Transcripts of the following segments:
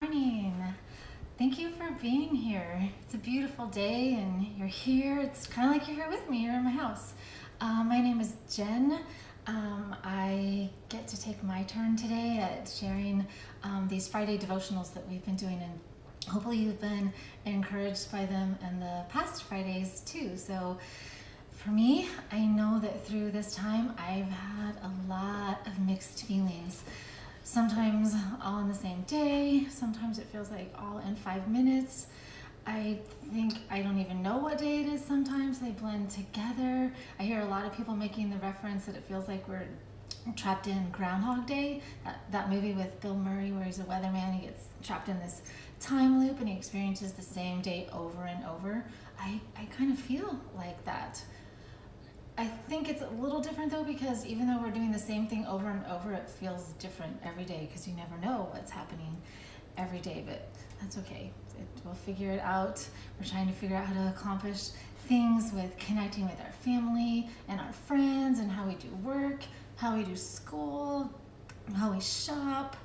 Morning. Thank you for being here. It's a beautiful day and you're here. It's kind of like you're here with me here in my house. My name is Jen. I get to take my turn today at sharing these Friday devotionals that we've been doing, and hopefully you've been encouraged by them in the past Fridays too. So for me, I know that through this time I've had a lot of mixed feelings. Sometimes all in the same day, sometimes it feels like all in 5 minutes. I think I don't even know what day it is sometimes. They blend together. I hear a lot of people making the reference that it feels like we're trapped in Groundhog Day, that movie with Bill Murray where he's a weatherman. He gets trapped in this time loop and he experiences the same day over and over. I kind of feel like that. I think it's a little different though, because even though we're doing the same thing over and over, it feels different every day because you never know what's happening every day, but that's okay. We'll figure it out. We're trying to figure out how to accomplish things with connecting with our family and our friends and how we do work, how we do school, how we shop.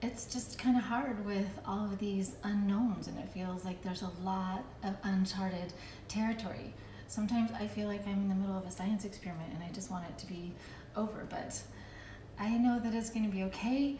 It's just kind of hard with all of these unknowns, and it feels like there's a lot of uncharted territory. Sometimes I feel like I'm in the middle of a science experiment and I just want it to be over, but I know that it's going to be okay.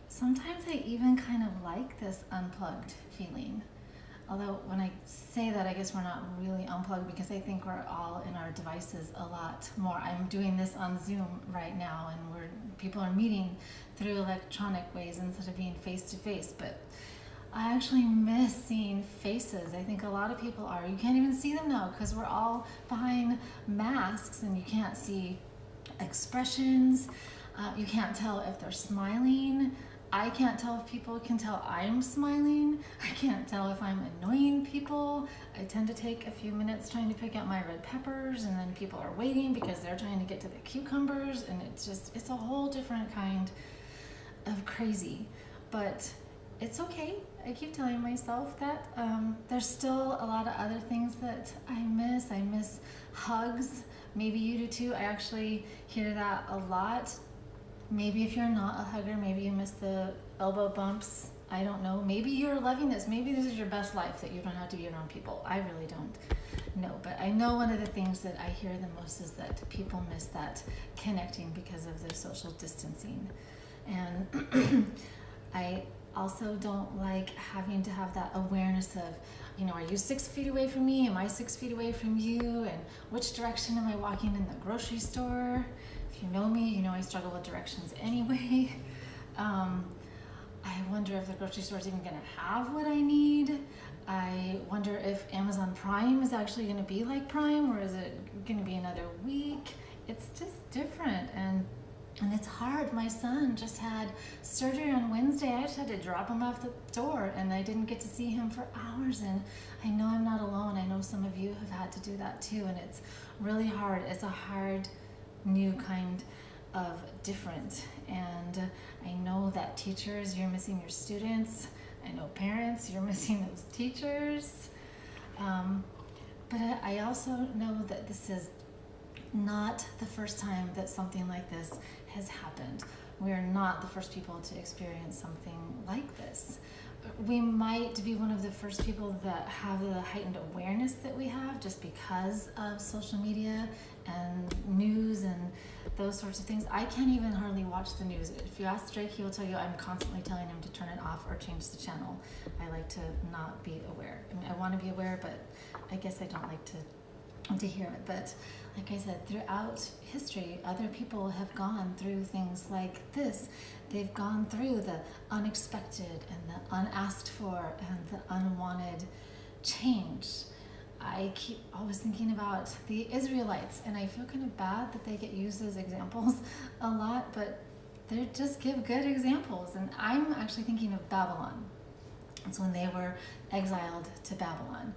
Sometimes I even kind of like this unplugged feeling. Although when I say that, I guess we're not really unplugged because I think we're all in our devices a lot more. I'm doing this on Zoom right now, and people are meeting through electronic ways instead of being face to face, but I actually miss seeing faces. I think a lot of people are. You can't even see them now because we're all behind masks and you can't see expressions. You can't tell if they're smiling. I can't tell if people can tell I'm smiling. I can't tell if I'm annoying people. I tend to take a few minutes trying to pick out my red peppers, and then people are waiting because they're trying to get to the cucumbers, and it's a whole different kind of crazy. But it's okay. I keep telling myself that there's still a lot of other things that I miss. I miss hugs. Maybe you do too. I actually hear that a lot. Maybe if you're not a hugger, maybe you miss the elbow bumps. I don't know. Maybe you're loving this. Maybe this is your best life, that you don't have to be around people. I really don't know. But I know one of the things that I hear the most is that people miss that connecting because of the social distancing. And I also don't like having to have that awareness of, are you 6 feet away from me? Am I 6 feet away from you? And which direction am I walking in the grocery store? If you know me, you know I struggle with directions anyway. I wonder if the grocery store is even going to have what I need. I wonder if Amazon Prime is actually going to be like Prime, or is it going to be another week? It's just different, and it's hard. My son just had surgery on Wednesday. I just had to drop him off the door, and I didn't get to see him for hours. And I know I'm not alone. I know some of you have had to do that too, and it's really hard. It's a hard, new kind of different. And I know that teachers, you're missing your students. I know parents, you're missing those teachers. But I also know that this is not the first time that something like this has happened. We're not the first people to experience something like this. We might be one of the first people that have the heightened awareness that we have just because of social media and news and those sorts of things. I can't even hardly watch the news. If you ask Drake, he will tell you I'm constantly telling him to turn it off or change the channel. I like to not be aware. I mean, I want to be aware, but I guess I don't like to hear it. But like I said, throughout history, other people have gone through things like this. They've gone through the unexpected and the unasked for and the unwanted change. I keep always thinking about the Israelites, and I feel kind of bad that they get used as examples a lot, but they just give good examples. And I'm actually thinking of Babylon. It's when they were exiled to Babylon.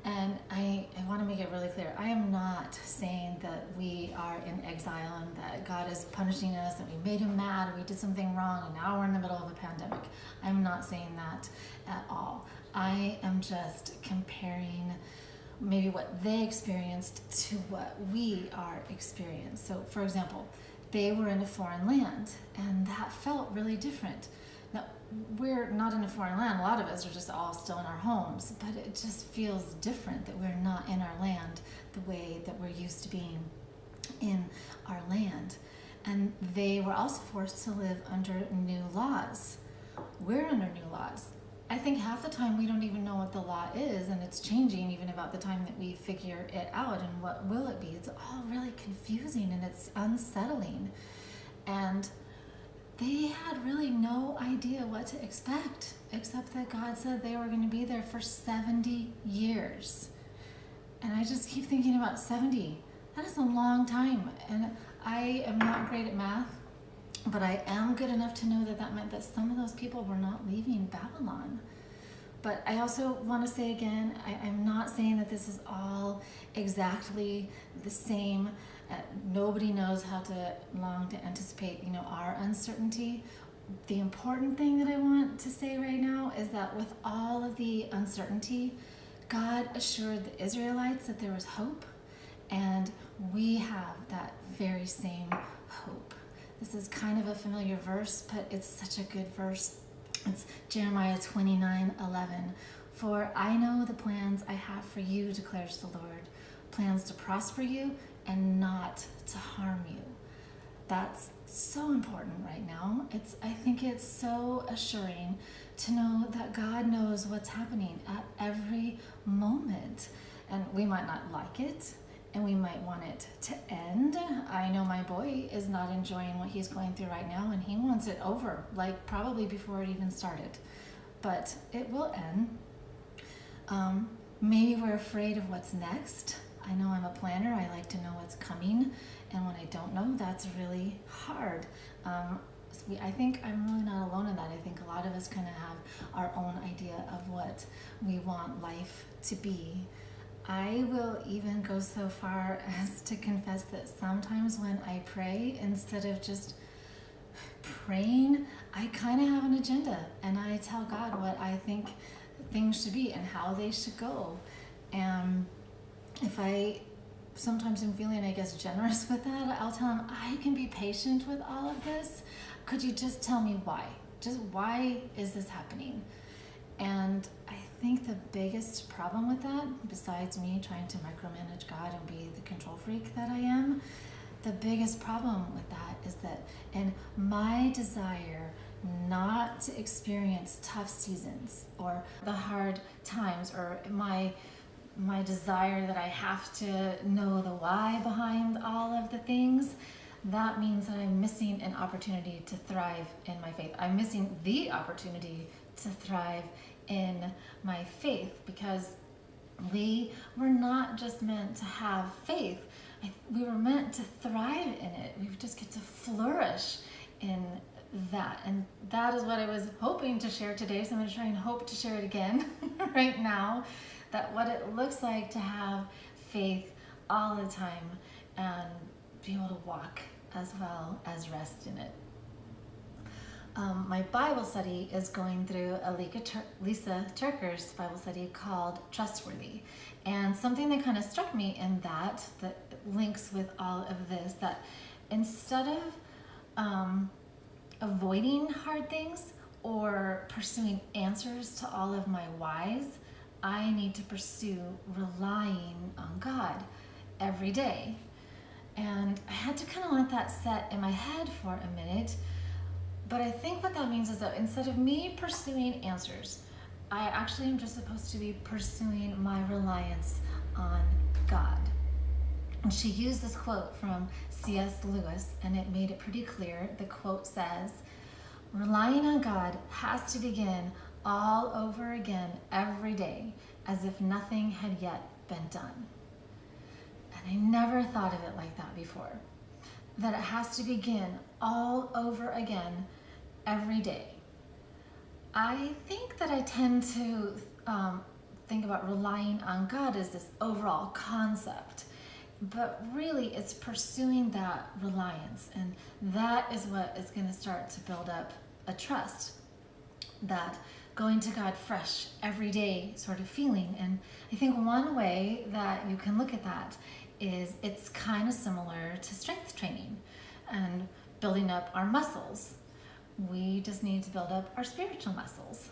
And I want to make it really clear. I am not saying that we are in exile and that God is punishing us and we made him mad and we did something wrong and now we're in the middle of a pandemic. I'm not saying that at all. I am just comparing maybe what they experienced to what we are experiencing. So for example, they were in a foreign land and that felt really different. Now, we're not in a foreign land. A lot of us are just all still in our homes, but it just feels different that we're not in our land the way that we're used to being in our land. And they were also forced to live under new laws. We're under new laws. I think half the time we don't even know what the law is, and it's changing even about the time that we figure it out and what will it be. It's all really confusing and it's unsettling. And they had really no idea what to expect, except that God said they were going to be there for 70 years. And I just keep thinking about 70. That is a long time. And I am not great at math, but I am good enough to know that that meant that some of those people were not leaving Babylon. But I also want to say again, I'm not saying that this is all exactly the same. Nobody knows how long to anticipate, our uncertainty. The important thing that I want to say right now is that with all of the uncertainty, God assured the Israelites that there was hope, and we have that very same hope. This is kind of a familiar verse, but it's such a good verse. It's Jeremiah 29:11. For I know the plans I have for you, declares the Lord, plans to prosper you and not to harm you. That's so important right now. I think it's so assuring to know that God knows what's happening at every moment. And we might not like it, and we might want it to end. I know my boy is not enjoying what he's going through right now, and he wants it over, like probably before it even started. But it will end. Maybe we're afraid of what's next. I know I'm a planner. I like to know what's coming. And when I don't know, that's really hard. I think I'm really not alone in that. I think a lot of us kind of have our own idea of what we want life to be. I will even go so far as to confess that sometimes when I pray, instead of just praying, I kind of have an agenda, and I tell God what I think things should be and how they should go. And if I sometimes am feeling, I guess, generous with that, I'll tell him, I can be patient with all of this. Could you just tell me why? Just why is this happening? And I think the biggest problem with that, besides me trying to micromanage God and be the control freak that I am, the biggest problem with that is that in my desire not to experience tough seasons or the hard times, or my desire that I have to know the why behind all of the things, that means that I'm missing an opportunity to thrive in my faith. I'm missing the opportunity to thrive in my faith, because we were not just meant to have faith. We were meant to thrive in it. We just get to flourish in that. And that is what I was hoping to share today. So I'm going to try and hope to share it again right now. That what it looks like to have faith all the time and be able to walk as well as rest in it. My Bible study is going through Lisa Turker's Bible study called Trustworthy. And something that kind of struck me in that links with all of this, that instead of avoiding hard things or pursuing answers to all of my whys, I need to pursue relying on God every day. And I had to kind of let that set in my head for a minute. But I think what that means is that instead of me pursuing answers, I actually am just supposed to be pursuing my reliance on God. And she used this quote from C.S. Lewis, and it made it pretty clear. The quote says, "Relying on God has to begin all over again every day, as if nothing had yet been done." And I never thought of it like that before. That it has to begin all over again every day. I think that I tend to think about relying on God as this overall concept, but really it's pursuing that reliance, and that is what is going to start to build up a trust, that going to God fresh every day sort of feeling. And I think one way that you can look at that is it's kind of similar to strength training and building up our muscles. We just need to build up our spiritual muscles.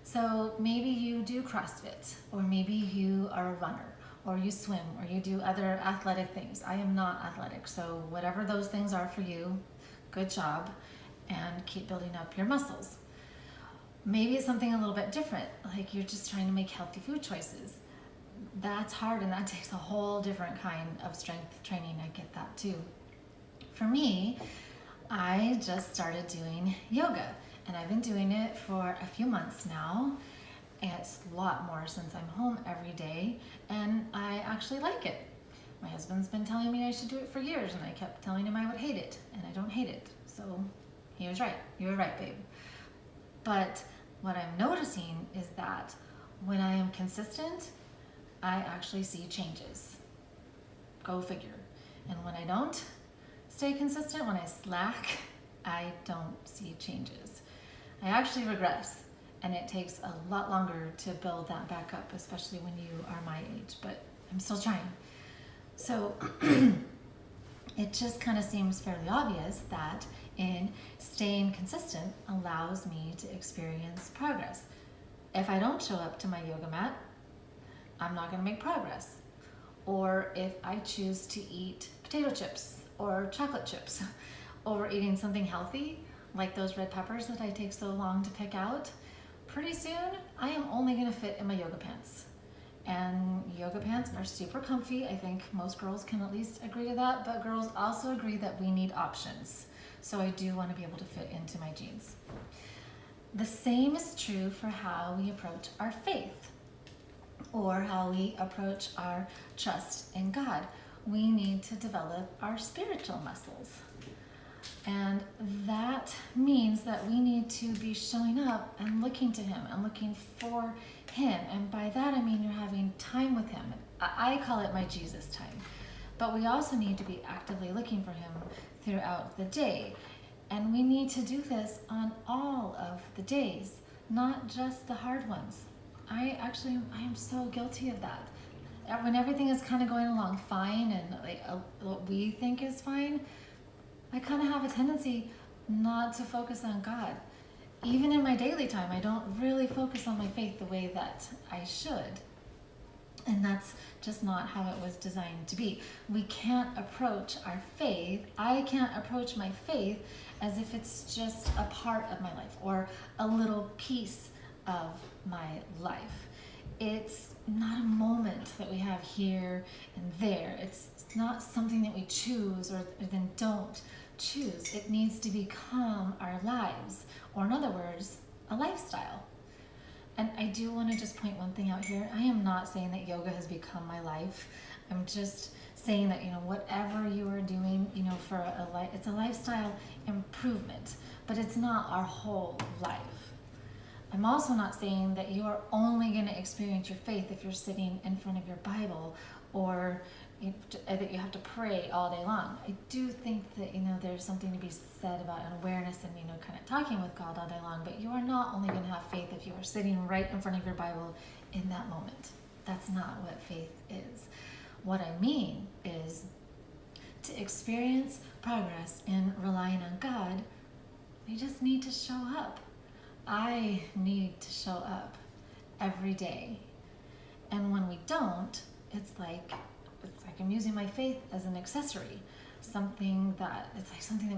So maybe you do CrossFit, or maybe you are a runner, or you swim, or you do other athletic things. I am not athletic, so whatever those things are for you, good job, and keep building up your muscles. Maybe it's something a little bit different, like you're just trying to make healthy food choices. That's hard, and that takes a whole different kind of strength training. I get that too. For me, I just started doing yoga, and I've been doing it for a few months now. It's a lot more since I'm home every day, and I actually like it. My husband's been telling me I should do it for years, and I kept telling him I would hate it, and I don't hate it. So he was right. You were right, babe. But what I'm noticing is that when I am consistent, I actually see changes. Go figure. And when I don't stay consistent, when I slack, I don't see changes. I actually regress, and it takes a lot longer to build that back up, especially when you are my age, but I'm still trying. So it just kind of seems fairly obvious that in staying consistent allows me to experience progress. If I don't show up to my yoga mat, I'm not going to make progress. Or if I choose to eat potato chips or chocolate chips over eating something healthy, like those red peppers that I take so long to pick out, pretty soon I am only going to fit in my yoga pants. And yoga pants are super comfy. I think most girls can at least agree to that, but girls also agree that we need options. So I do want to be able to fit into my jeans. The same is true for how we approach our faith, or how we approach our trust in God. We need to develop our spiritual muscles. And that means that we need to be showing up and looking to Him and looking for Him. And by that I mean you're having time with Him. I call it my Jesus time. But we also need to be actively looking for Him throughout the day. And we need to do this on all of the days, not just the hard ones. I am so guilty of that. When everything is kind of going along fine and like what we think is fine, I kind of have a tendency not to focus on God. Even in my daily time, I don't really focus on my faith the way that I should. And that's just not how it was designed to be. We can't approach our faith. I can't approach my faith as if it's just a part of my life or a little piece of my life. It's not a moment that we have here and there. It's not something that we choose or then don't choose. It needs to become our lives, or in other words, a lifestyle. And I do want to just point one thing out here. I am not saying that yoga has become my life. I'm just saying that, whatever you are doing, for a life, it's a lifestyle improvement, but it's not our whole life. I'm also not saying that you are only going to experience your faith if you're sitting in front of your Bible, or that you have to pray all day long. I do think that there's something to be said about an awareness and kind of talking with God all day long, but you are not only going to have faith if you are sitting right in front of your Bible in that moment. That's not what faith is. What I mean is to experience progress in relying on God, we just need to show up. I need to show up every day. And when we don't, it's like I'm using my faith as an accessory, something that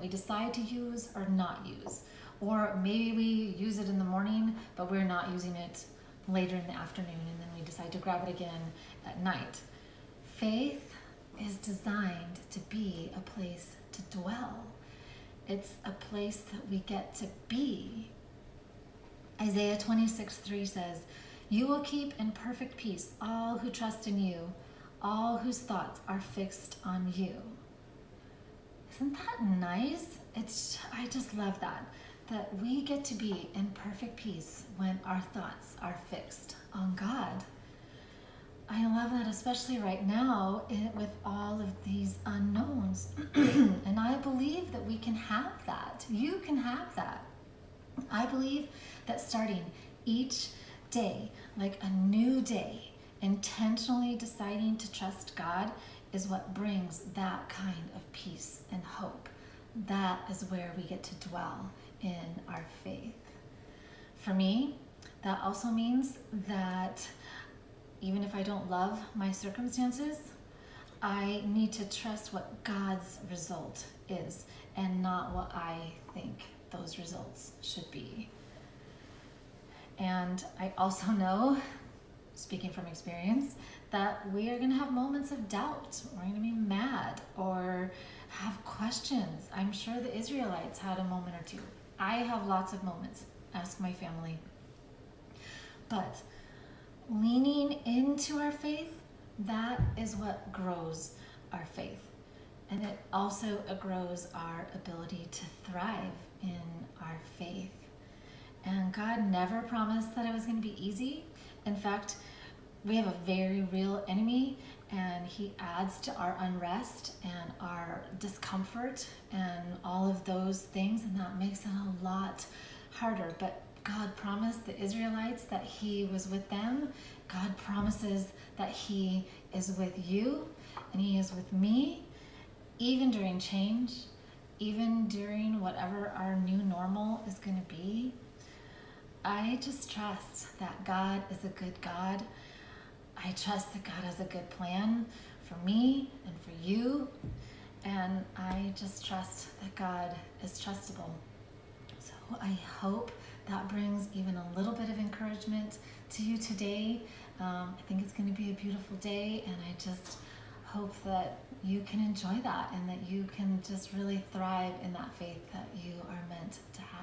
we decide to use or not use. Or maybe we use it in the morning, but we're not using it later in the afternoon, and then we decide to grab it again at night. Faith is designed to be a place to dwell. It's a place that we get to be. Isaiah 26:3 says, "You will keep in perfect peace all who trust in you, all whose thoughts are fixed on you." Isn't that nice? I just love that we get to be in perfect peace when our thoughts are fixed on God. I love that, especially right now with all of these unknowns. And I believe that we can have that. You can have that. I believe that starting each day, like a new day, intentionally deciding to trust God is what brings that kind of peace and hope. That is where we get to dwell in our faith. For me, that also means that even if I don't love my circumstances, I need to trust what God's result is and not what I think those results should be. And I also know, speaking from experience, that we are going to have moments of doubt. We're going to be mad or have questions. I'm sure the Israelites had a moment or two. I have lots of moments. Ask my family. But leaning into our faith, that is what grows our faith. And it also grows our ability to thrive in our faith. And God never promised that it was going to be easy. In fact, we have a very real enemy, and he adds to our unrest and our discomfort and all of those things, and that makes it a lot harder. But God promised the Israelites that he was with them. God promises that he is with you, and he is with me, even during change, even during whatever our new normal is going to be. I just trust that God is a good God. I trust that God has a good plan for me and for you. And I just trust that God is trustable. So I hope that brings even a little bit of encouragement to you today. I think it's going to be a beautiful day, and I just hope that you can enjoy that and that you can just really thrive in that faith that you are meant to have.